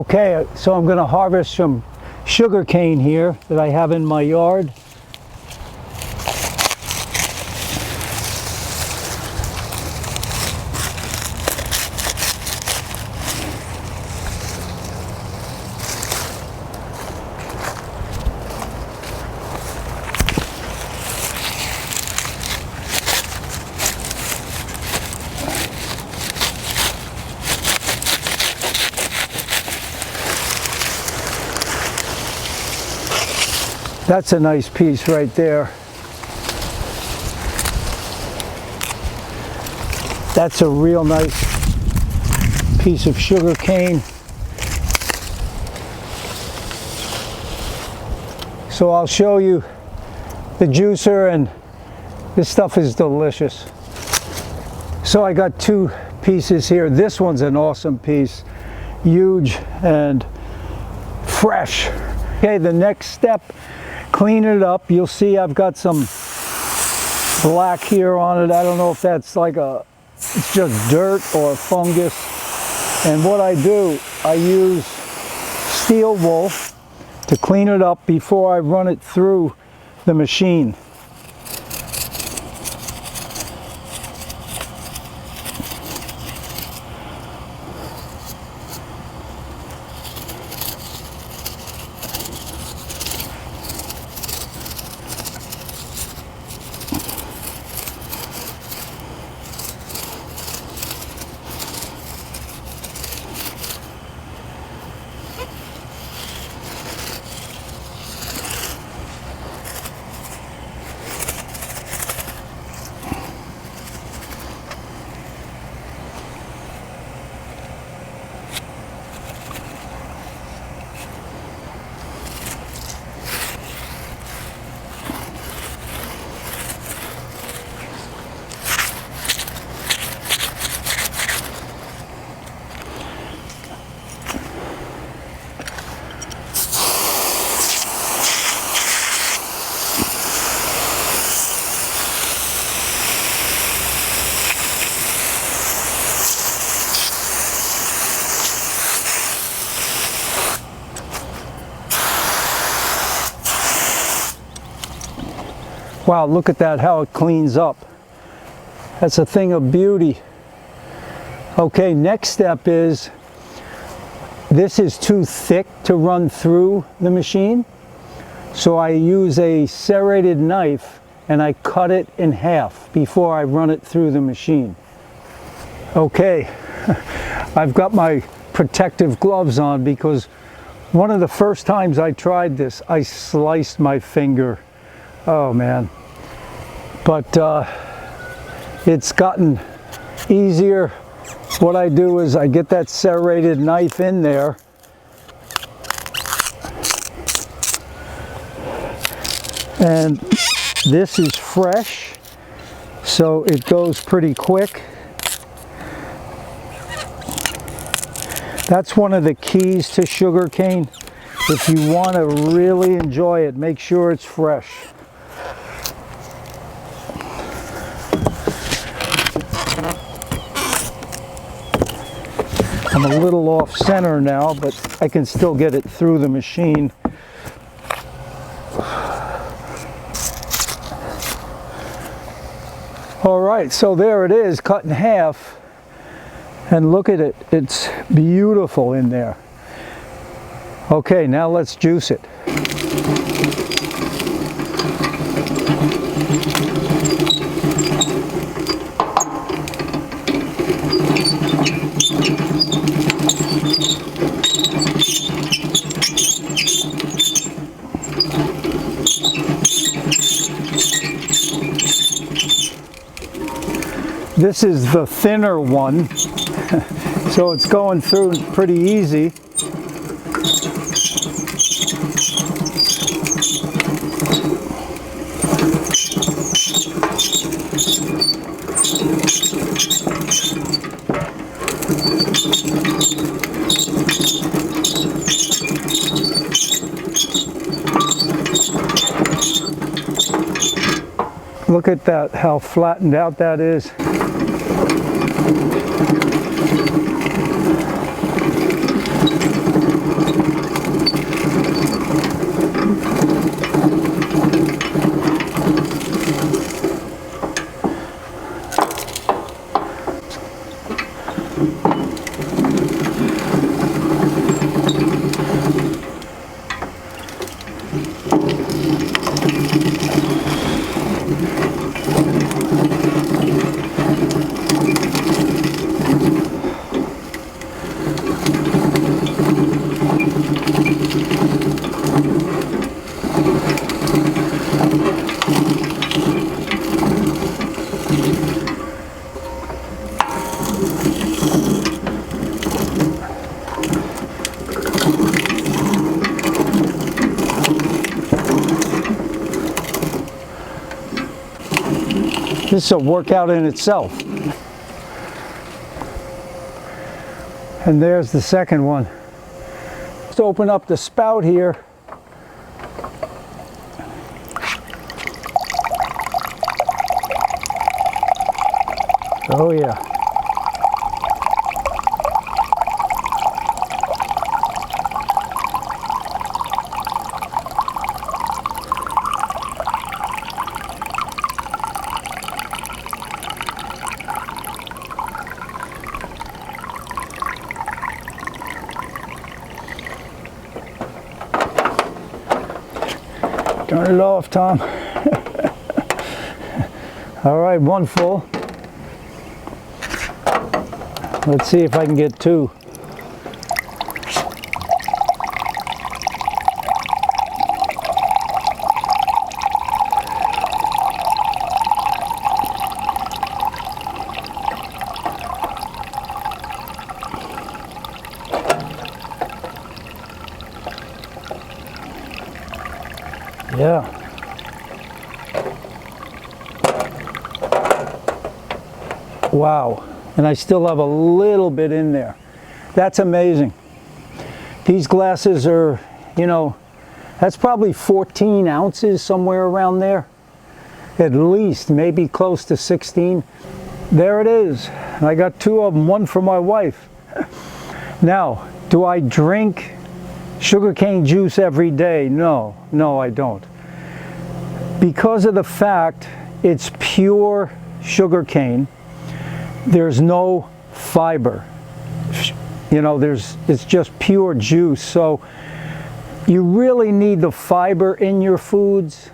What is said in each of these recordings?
Okay, so I'm going to harvest some sugarcane here that I have in my yard. That's a nice piece right there. That's a real nice piece of sugar cane. So I'll show you the juicer, and this stuff is delicious. So I got two pieces here. This one's an awesome piece, huge and fresh. Okay, the next step, clean it up. You'll see I've got some black here on it. I don't know if that's like it's just dirt or fungus. And what I do, I use steel wool to clean it up before I run it through the machine. Wow, look at that, how it cleans up. That's a thing of beauty. Okay, next step is, this is too thick to run through the machine. So I use a serrated knife and I cut it in half before I run it through the machine. Okay, I've got my protective gloves on because one of the first times I tried this, I sliced my finger. Oh man. But it's gotten easier. What I do is I get that serrated knife in there and this is fresh, so it goes pretty quick. That's one of the keys to sugarcane. If you want to really enjoy it, make sure it's fresh. I'm a little off center now, but I can still get it through the machine. All right, so there it is, cut in half. And look at it, it's beautiful in there. Okay, now let's juice it. This is the thinner one, so it's going through pretty easy. Look at that, how flattened out that is. This is a workout in itself. And there's the second one. Let's open up the spout here. Oh yeah. Turn it off, Tom. All right, one full. Let's see if I can get two. Yeah. Wow. And I still have a little bit in there. That's amazing. These glasses are, you know, that's probably 14 ounces, somewhere around there. At least, maybe close to 16. There it is. And I got two of them, one for my wife. Now, do I drink sugarcane juice every day? No, I don't. Because of the fact it's pure sugarcane, there's no fiber. You know, it's just pure juice. So you really need the fiber in your foods.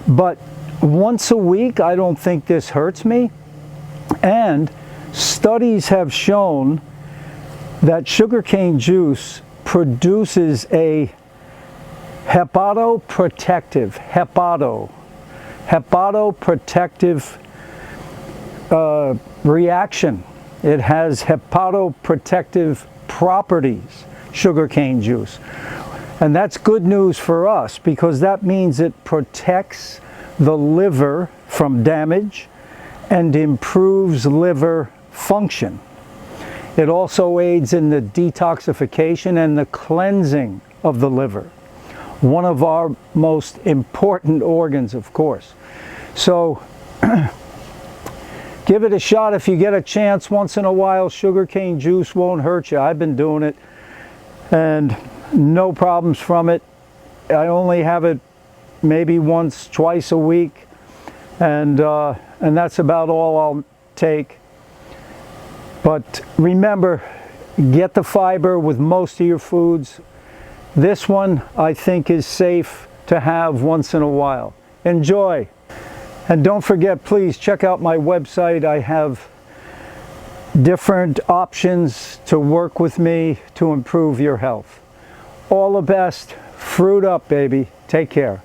But once a week, I don't think this hurts me. And studies have shown that sugarcane juice produces a hepatoprotective reaction. It has hepatoprotective properties, sugarcane juice. And that's good news for us, because that means it protects the liver from damage and improves liver function. It also aids in the detoxification and the cleansing of the liver, one of our most important organs, of course. So give it a shot if you get a chance once in a while. Sugarcane juice won't hurt you. I've been doing it and no problems from it. I only have it maybe once, twice a week, and that's about all I'll take. But remember, get the fiber with most of your foods. This one I think is safe to have once in a while. Enjoy. And don't forget, please check out my website. I have different options to work with me to improve your health. All the best. Fruit up, baby. Take care.